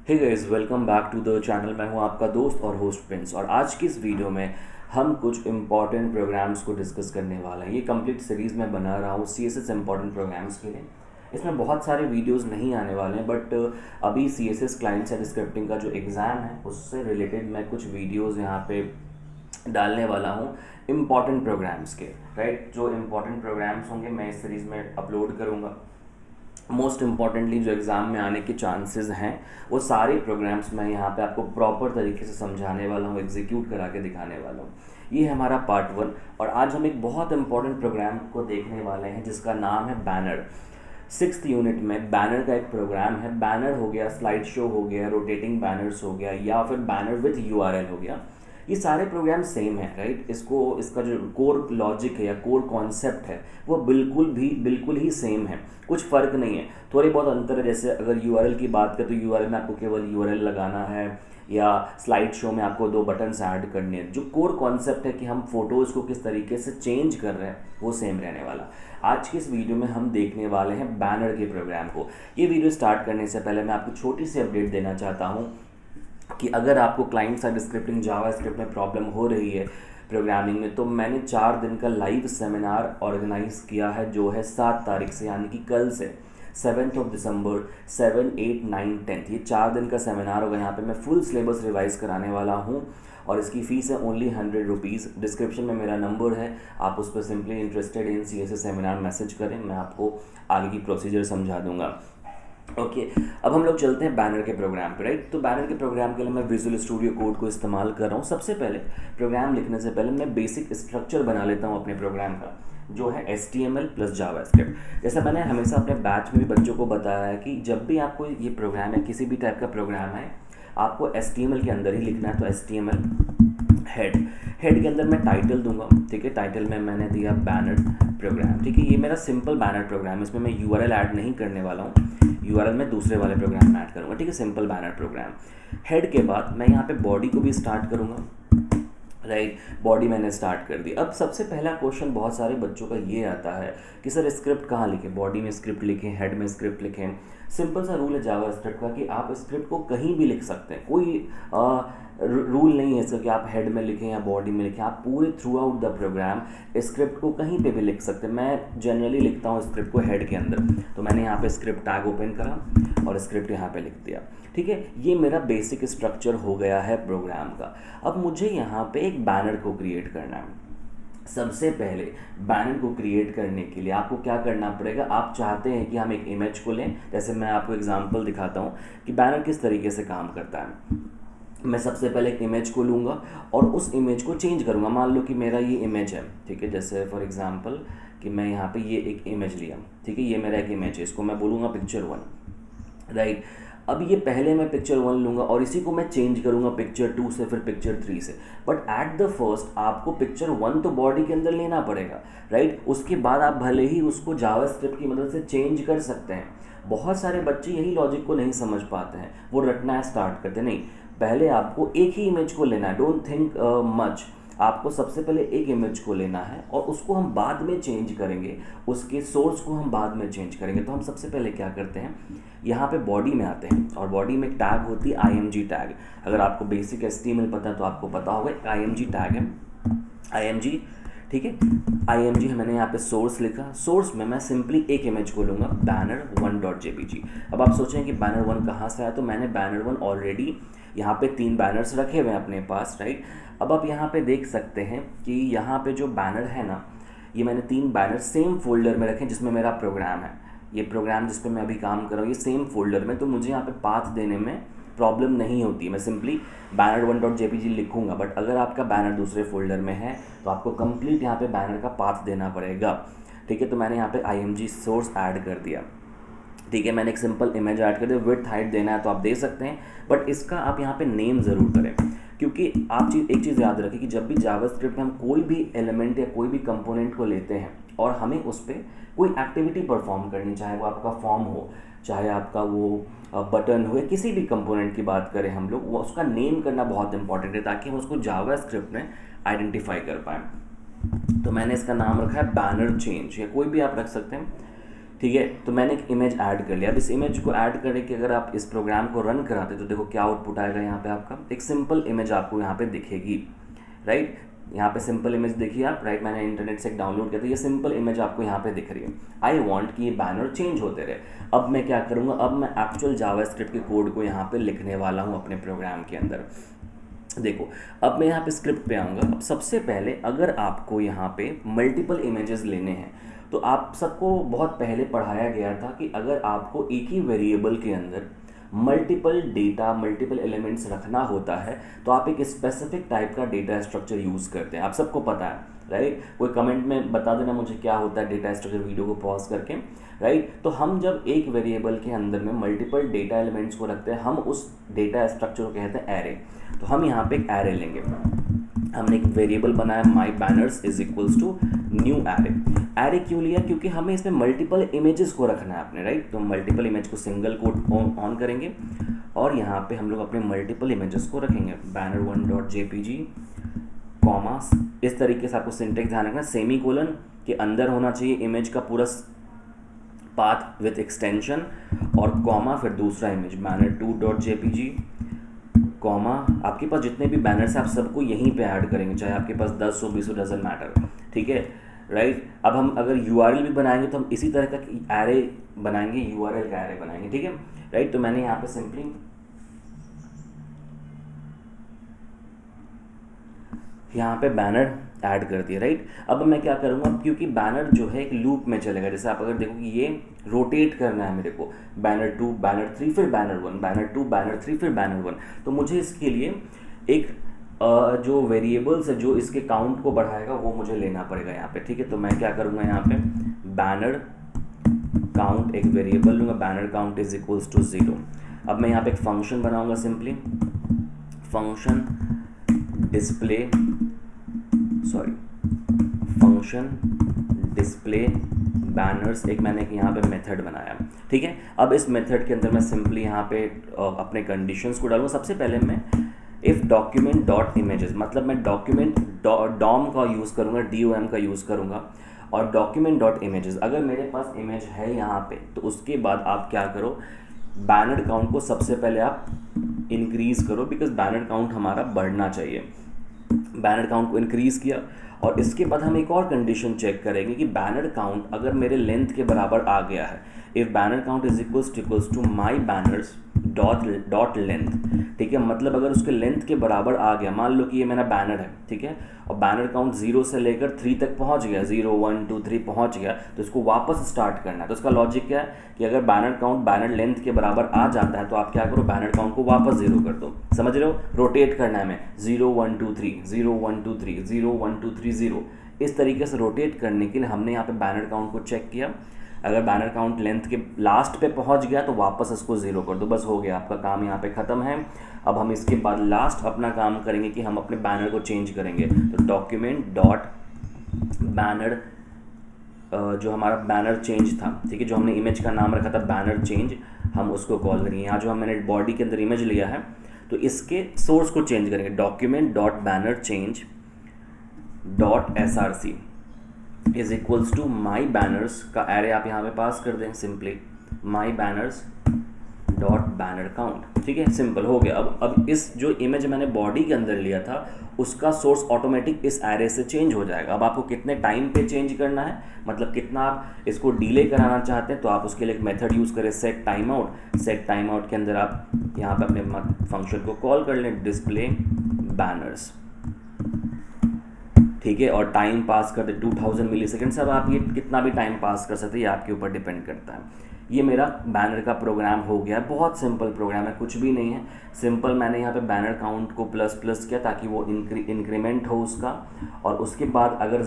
Hey guys, welcome back to the channel. मैं हूं आपका दोस्त और होस्ट प्रिंस, और आज की इस वीडियो में हम कुछ इंपॉर्टेंट प्रोग्राम्स को डिस्कस करने वाले हैं। ये कंप्लीट सीरीज़ मैं बना रहा हूँ CSS इंपॉर्टेंट प्रोग्राम्स के लिए। इसमें बहुत सारे वीडियोस नहीं आने वाले हैं, बट अभी CSS क्लाइंट साइड स्क्रिप्टिंग का जो एग्ज़ाम है उससे रिलेटेड मैं कुछ वीडियोज़ यहाँ पे डालने वाला हूँ इम्पॉर्टेंट प्रोग्राम्स के। राइट, जो इम्पॉर्टेंट प्रोग्राम्स होंगे मैं इस सीरीज़ में अपलोड करूँगा। मोस्ट इम्पॉर्टेंटली जो एग्ज़ाम में आने के चांसेस हैं वो सारे प्रोग्राम्स मैं यहाँ पे आपको प्रॉपर तरीके से समझाने वाला हूँ, एग्जीक्यूट करा के दिखाने वाला हूँ। ये है हमारा पार्ट 1, और आज हम एक बहुत इंपॉर्टेंट प्रोग्राम को देखने वाले हैं जिसका नाम है बैनर। 6th यूनिट में बैनर का एक प्रोग्राम है। बैनर हो गया, स्लाइड शो हो गया, रोटेटिंग बैनर्स हो गया, या फिर बैनर विथ URL हो गया। ये सारे प्रोग्राम सेम है। राइट, इसका जो कोर लॉजिक है या कोर कॉन्सेप्ट है वो बिल्कुल ही सेम है, कुछ फ़र्क नहीं है। थोड़ी बहुत अंतर है, जैसे अगर URL की बात करें तो URL में आपको केवल URL लगाना है, या स्लाइड शो में आपको 2 बटन्स ऐड करने हैं। जो कोर कॉन्सेप्ट है कि हम फोटोज़ को किस तरीके से चेंज कर रहे हैं वो सेम रहने वाला। आज की इस वीडियो में हम देखने वाले हैं बैनर के प्रोग्राम को। ये वीडियो स्टार्ट करने से पहले मैं आपको छोटी सी अपडेट देना चाहता हूँ कि अगर आपको क्लाइंट साइड स्क्रिप्टिंग जावास्क्रिप्ट में प्रॉब्लम हो रही है प्रोग्रामिंग में, तो मैंने 4 दिन का लाइव सेमिनार ऑर्गेनाइज़ किया है, जो है 7 तारीख से, यानी कि कल से 7 दिसंबर, 7, 8, 9, 10 ये 4 दिन का सेमिनार होगा। यहाँ पे मैं फुल सिलेबस रिवाइज कराने वाला हूँ, और इसकी फ़ीस है ओनली 100 रुपीज़। डिस्क्रिप्शन में मेरा नंबर है, आप उस पर simply interested in CSS seminar message करें, मैं आपको आगे की प्रोसीजर समझा दूंगा। ओके, अब हम लोग चलते हैं बैनर के प्रोग्राम पे। राइट, तो बैनर के प्रोग्राम के लिए मैं विजुअल स्टूडियो कोड को इस्तेमाल कर रहा हूँ। सबसे पहले प्रोग्राम लिखने से पहले मैं बेसिक स्ट्रक्चर बना लेता हूँ अपने प्रोग्राम का, जो है HTML प्लस जावास्क्रिप्ट। जैसा मैंने हमेशा अपने बैच में भी बच्चों को बताया है कि जब भी आपको ये प्रोग्राम है, किसी भी टाइप का प्रोग्राम है, आपको HTML के अंदर ही लिखना है। तो HTML हेड के अंदर मैं टाइटल दूंगा। ठीक है, टाइटल में मैंने दिया बैनर प्रोग्राम। ठीक है, ये मेरा सिंपल बैनर प्रोग्राम है, इसमें मैं URL ऐड नहीं करने वाला हूँ। URL में दूसरे वाले प्रोग्राम में ऐड करूँगा। ठीक है, सिंपल बैनर प्रोग्राम। हेड के बाद मैं यहाँ पे बॉडी को भी स्टार्ट करूँगा। राइट, बॉडी मैंने स्टार्ट कर दी। अब सबसे पहला क्वेश्चन बहुत सारे बच्चों का ये आता है कि सर स्क्रिप्ट कहाँ लिखें, बॉडी में स्क्रिप्ट लिखें, हेड में स्क्रिप्ट लिखें। सिंपल सा रूल है जावास्क्रिप्ट का कि आप स्क्रिप्ट को कहीं भी लिख सकते हैं। कोई रूल नहीं है इसका कि आप हेड में लिखें या बॉडी में लिखें। आप पूरे throughout the program script को कहीं पे भी लिख सकते हैं। मैं जनरली लिखता हूँ स्क्रिप्ट को हेड के अंदर, तो मैंने यहाँ पे स्क्रिप्ट टैग ओपन करा और स्क्रिप्ट यहाँ पे लिख दिया। ठीक है, ये मेरा बेसिक स्ट्रक्चर हो गया है प्रोग्राम का। अब मुझे यहाँ पे एक बैनर को क्रिएट करना है। सबसे पहले बैनर को क्रिएट करने के लिए आपको क्या करना पड़ेगा, आप चाहते हैं कि हम एक इमेज को लें। जैसे मैं आपको एग्जांपल दिखाता हूँ कि बैनर किस तरीके से काम करता है। मैं सबसे पहले एक इमेज को लूँगा और उस इमेज को चेंज करूँगा। मान लो कि मेरा ये इमेज है, ठीक है, जैसे फॉर एग्जांपल कि मैं यहाँ पे ये एक इमेज लिया। ठीक है, ये मेरा एक इमेज है, इसको मैं बोलूँगा पिक्चर 1। राइट, अब ये पहले मैं पिक्चर 1 लूँगा और इसी को मैं चेंज करूँगा पिक्चर 2 से, फिर पिक्चर 3 से। बट एट द फर्स्ट आपको पिक्चर 1 तो बॉडी के अंदर लेना पड़ेगा। राइट, उसके बाद आप भले ही उसको जावास्क्रिप्ट की मदद से चेंज कर सकते हैं। बहुत सारे बच्चे यही लॉजिक को नहीं समझ पाते हैं, वो रटना स्टार्ट करते नहीं। पहले आपको एक ही इमेज को लेना है, डोंट थिंक मच। आपको सबसे पहले एक इमेज को लेना है और उसको हम बाद में चेंज करेंगे, उसके सोर्स को हम बाद में चेंज करेंगे। तो हम सबसे पहले क्या करते हैं, यहाँ पे बॉडी में आते हैं और बॉडी में टैग होती है IMG टैग। अगर आपको बेसिक HTML पता है तो आपको पता होगा IMG टैग है, IMG। ठीक है, IMG है, मैंने यहाँ पे सोर्स लिखा। सोर्स में मैं सिंपली एक इमेज को लूँगा, banner1.jpg। अब आप सोचें कि banner1 कहाँ से आया, तो मैंने banner1 ऑलरेडी यहाँ पे 3 बैनर्स रखे हुए हैं अपने पास। राइट, अब आप यहाँ पे देख सकते हैं कि यहाँ पे जो बैनर है ना, ये मैंने 3 बैनर सेम फोल्डर में रखे जिसमें मेरा प्रोग्राम है। ये प्रोग्राम जिस पे मैं अभी काम कर रहा हूँ ये सेम फोल्डर में, तो मुझे यहाँ पे पाथ देने में प्रॉब्लम नहीं होती है। मैं सिंपली banner1.jpg लिखूंगा। बट अगर आपका बैनर दूसरे फोल्डर में है तो आपको कंप्लीट यहाँ पे बैनर का पाथ देना पड़ेगा। ठीक है, तो मैंने यहाँ पे IMG सोर्स ऐड कर दिया। ठीक है, मैंने एक सिंपल इमेज ऐड कर दिया। विड्थ हाइट देना है तो आप दे सकते हैं, बट इसका आप यहाँ पे नेम ज़रूर करें, क्योंकि आप एक चीज़ याद रखें कि जब भी जावास्क्रिप्ट में हम कोई भी एलिमेंट या कोई भी कंपोनेंट को लेते हैं और हमें उस पर कोई एक्टिविटी परफॉर्म करनी, चाहे वो आपका फॉर्म हो, चाहे आपका वो बटन हो, या किसी भी कंपोनेंट की बात करें हम लोग, वो उसका नेम करना बहुत इंपॉर्टेंट है ताकि हम उसको जावास्क्रिप्ट में आइडेंटिफाई कर पाएँ। तो मैंने इसका नाम रखा है बैनर चेंज, या कोई भी आप रख सकते हैं। ठीक है, तो मैंने एक इमेज ऐड कर लिया। अब इस इमेज को ऐड करने के अगर आप इस प्रोग्राम को रन कराते तो देखो क्या आउटपुट आएगा। यहाँ पे आपका एक सिंपल इमेज आपको यहाँ पे दिखेगी, राइट। यहाँ पे सिंपल इमेज देखिए आप, राइट। मैंने इंटरनेट से डाउनलोड किया था, ये सिंपल इमेज आपको यहाँ पे दिख रही है। आई वांट कि ये बैनर चेंज होते रहे। अब मैं क्या करूँगा, अब मैं एक्चुअल जावास्क्रिप्ट के कोड को यहाँ पे लिखने वाला हूँ अपने प्रोग्राम के अंदर। देखो, अब मैं यहाँ पे स्क्रिप्ट पे आऊँगा। अब सबसे पहले अगर आपको यहाँ पे मल्टीपल इमेजेस लेने हैं तो आप सबको बहुत पहले पढ़ाया गया था कि अगर आपको एक ही वेरिएबल के अंदर मल्टीपल डेटा, मल्टीपल एलिमेंट्स रखना होता है तो आप एक स्पेसिफिक टाइप का डेटा स्ट्रक्चर यूज़ करते हैं। आप सबको पता है, राइट। कोई कमेंट में बता देना मुझे क्या होता है डेटा स्ट्रक्चर, वीडियो को पॉज करके, राइट। तो हम जब एक वेरिएबल के अंदर में मल्टीपल डेटा एलिमेंट्स को रखते हैं, हम उस डेटा स्ट्रक्चर को कहते हैं एरे। तो हम यहाँ पे एक एरे लेंगे। हमने एक वेरिएबल बनाया my banners is equals to new array. Array क्यों लिया, क्योंकि हमें इसमें मल्टीपल इमेजेस को रखना है अपने, राइट। तो मल्टीपल इमेज को सिंगल कोट ऑन करेंगे और यहाँ पे हम लोग अपने मल्टीपल इमेजेस को रखेंगे। banner1.jpg कॉमा, इस तरीके से आपको सिंटेक्स ध्यान रखना, सेमी कोलन के अंदर होना चाहिए इमेज का पूरा पाथ विथ एक्सटेंशन, और कॉमा फिर दूसरा इमेज banner2.jpg कॉमा। आपके पास जितने भी बैनर्स हैं आप सबको यहीं पे ऐड करेंगे, चाहे आपके पास 10 हो 20 हो, डजंट मैटर, ठीक है, राइट। अब हम अगर URL भी बनाएंगे तो हम इसी तरह का एरे बनाएंगे, URL का एरे बनाएंगे, ठीक है, राइट। तो मैंने यहाँ पे सिंपली यहाँ पे बैनर ऐड कर दिया, राइट। अब मैं क्या करूँगा, क्योंकि बैनर जो है एक लूप में चलेगा। जैसे आप अगर देखो कि ये रोटेट करना है मेरे को, banner 2 banner 3 फिर banner 1, banner 2 banner 3 फिर banner 1, तो मुझे इसके लिए एक जो वेरिएबल्स है जो इसके काउंट को बढ़ाएगा वो मुझे लेना पड़ेगा यहाँ पे, ठीक है। तो मैं क्या करूँगा, यहाँ पे बैनर काउंट एक वेरिएबल लूँगा, banner count is equals to 0। अब मैं यहाँ पे एक फंक्शन बनाऊँगा, सिंपली फंक्शन डिस्प्ले बैनर्स, एक मैंने यहाँ पे मेथड बनाया, ठीक है। अब इस मेथड के अंदर मैं सिंपली यहाँ पे अपने कंडीशंस को डालूंगा। सबसे पहले मैं इफ़ डॉक्यूमेंट डॉट इमेजेस, मतलब मैं डॉक्यूमेंट डॉम का यूज़ करूँगा, DOM का यूज़ करूँगा, और डॉक्यूमेंट डॉट इमेजेस। अगर मेरे पास इमेज है यहाँ पे तो उसके बाद आप क्या करो, बैनर काउंट को सबसे पहले आप इंक्रीज़ करो, बिकॉज बैनर काउंट हमारा बढ़ना चाहिए। बैनर काउंट को इंक्रीज़ किया और इसके बाद हम एक और कंडीशन चेक करेंगे कि बैनर काउंट अगर मेरे लेंथ के बराबर आ गया है, if banner count is equals to my banners dot length, ठीक है। मतलब अगर उसके लेंथ के बराबर आ गया, मान लो कि ये मेरा बैनर है, ठीक है, और बैनर काउंट 0 से लेकर 3 तक पहुंच गया, 0 1 2 3 पहुंच गया, तो इसको वापस स्टार्ट करना है। तो इसका लॉजिक क्या है कि अगर बैनर काउंट बैनर लेंथ के बराबर आ जाता है तो आप क्या करो, बैनर काउंट को वापस 0 कर दो। समझ रहे हो, रोटेट करना है हमें, 0 1 2 3 0 1 2 3 0 1 2 3 0, इस तरीके से रोटेट करने के लिए हमने यहाँ पे बैनर काउंट को चेक किया। अगर बैनर काउंट लेंथ के लास्ट पे पहुंच गया तो वापस इसको 0 कर दो, बस हो गया, आपका काम यहाँ पे ख़त्म है। अब हम इसके बाद लास्ट अपना काम करेंगे कि हम अपने बैनर को चेंज करेंगे। तो डॉक्यूमेंट डॉट बैनर, जो हमारा बैनर चेंज था, ठीक है, जो हमने इमेज का नाम रखा था बैनर चेंज, हम उसको कॉल करेंगे। यहाँ जो मैंने बॉडी के अंदर इमेज लिया है तो इसके सोर्स को चेंज करेंगे, document dot banner change dot SRC is equals to my banners का एरे आप यहाँ पे पास कर दें, simply my banners dot banner count, ठीक है, सिंपल हो गया। अब इस जो इमेज मैंने बॉडी के अंदर लिया था उसका सोर्स ऑटोमेटिक इस एरे से चेंज हो जाएगा। अब आपको कितने टाइम पे चेंज करना है, मतलब कितना आप इसको डिले कराना चाहते हैं, तो आप उसके लिए एक मेथड यूज़ करें, set time out. Set time out के अंदर आप यहाँ पे अपने फंक्शन को कॉल कर लें, डिस्प्ले बैनर्स, ठीक है, और टाइम पास कर दे 2000 मिली सेकेंड्स। अब आप ये कितना भी टाइम पास कर सकते हैं, ये आपके ऊपर डिपेंड करता है। ये मेरा बैनर का प्रोग्राम हो गया, बहुत सिंपल प्रोग्राम है, कुछ भी नहीं है, सिंपल। मैंने यहाँ पे बैनर काउंट को प्लस किया ताकि वो इंक्रीमेंट हो उसका, और उसके बाद अगर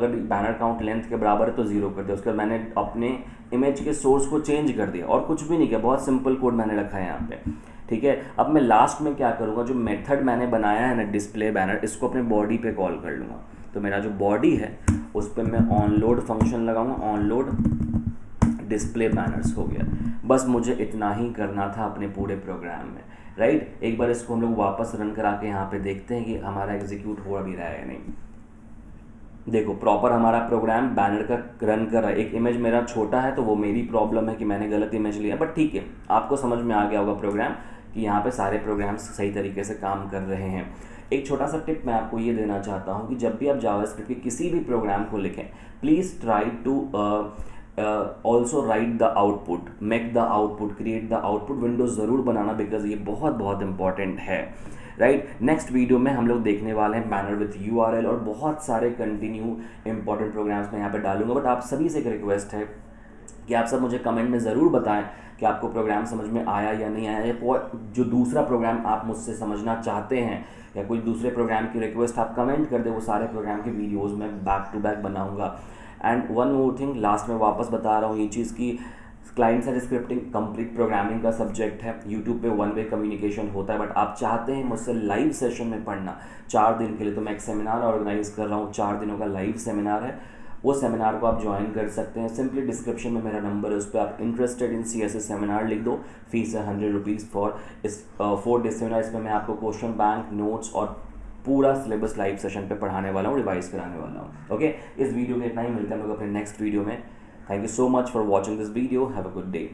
बैनर काउंट लेंथ के बराबर है तो 0 कर दिया। उसके बाद मैंने अपने इमेज के सोर्स को चेंज कर दिया और कुछ भी नहीं किया, बहुत सिंपल कोड मैंने रखा है यहाँ पे, ठीक है। अब मैं लास्ट में क्या करूँगा, जो मेथड मैंने बनाया है ना डिस्प्ले बैनर, इसको अपने बॉडी पे कॉल कर लूँगा। तो मेरा जो बॉडी है उस पर मैं ऑनलोड फंक्शन लगाऊंगा, ऑनलोड डिस्प्ले बैनर्स, हो गया। बस मुझे इतना ही करना था अपने पूरे प्रोग्राम में, राइट। एक बार इसको हम लोग वापस रन करा के यहाँ पे देखते हैं कि हमारा एग्जीक्यूट हो भी रहा है या नहीं। देखो प्रॉपर हमारा प्रोग्राम बैनर का रन कर रहा है। एक इमेज मेरा छोटा है तो वो मेरी प्रॉब्लम है कि मैंने गलत इमेज लिया, बट ठीक है, आपको समझ में आ गया होगा प्रोग्राम कि यहाँ पे सारे प्रोग्राम्स सही तरीके से काम कर रहे हैं। एक छोटा सा टिप मैं आपको ये देना चाहता हूँ कि जब भी आप जावास्क्रिप्ट के किसी भी प्रोग्राम को लिखें, please try to also write the output, make the output, create the output window ज़रूर बनाना, बिकॉज ये बहुत बहुत इंपॉर्टेंट है। राइट, नेक्स्ट वीडियो में हम लोग देखने वाले हैं बैनर विथ URL और बहुत सारे कंटिन्यू इंपॉर्टेंट प्रोग्राम्स मैं यहाँ पे डालूंगा। बट आप सभी से एक रिक्वेस्ट है कि आप सब मुझे कमेंट में ज़रूर बताएं कि आपको प्रोग्राम समझ में आया या नहीं आया, या कोई जो दूसरा प्रोग्राम आप मुझसे समझना चाहते हैं या कोई दूसरे प्रोग्राम की रिक्वेस्ट आप कमेंट कर दे, वो सारे प्रोग्राम के वीडियोज़ में बैक टू बैक बनाऊँगा। And one more thing, last में वापस बता रहा हूँ ये चीज़ की client side scripting complete programming का सब्जेक्ट है। यूट्यूब पे वन वे कम्युनिकेशन होता है, बट आप चाहते हैं मुझसे लाइव सेशन में पढ़ना 4 दिन के लिए, तो मैं एक सेमिनार ऑर्गेनाइज कर रहा हूँ, 4 दिनों का लाइव सेमिनार है। वो सेमिनार को आप ज्वाइन कर सकते हैं। सिंपली डिस्क्रिप्शन में मेरा नंबर है, उस पर आप इंटरेस्टेड इन CSS सेमिनार लिख दो। फीस है 100 रुपीज़ फॉर इस 4 डे सेमिनार। इसमें मैं आपको क्वेश्चन बैंक, नोट्स और पूरा सिलेबस लाइव सेशन पे पढ़ाने वाला हूँ, रिवाइज कराने वाला हूँ। ओके, इस वीडियो में इतना ही, मिलता है हम लोग अपने नेक्स्ट वीडियो में। Thank you so much for watching this video. Have a good day.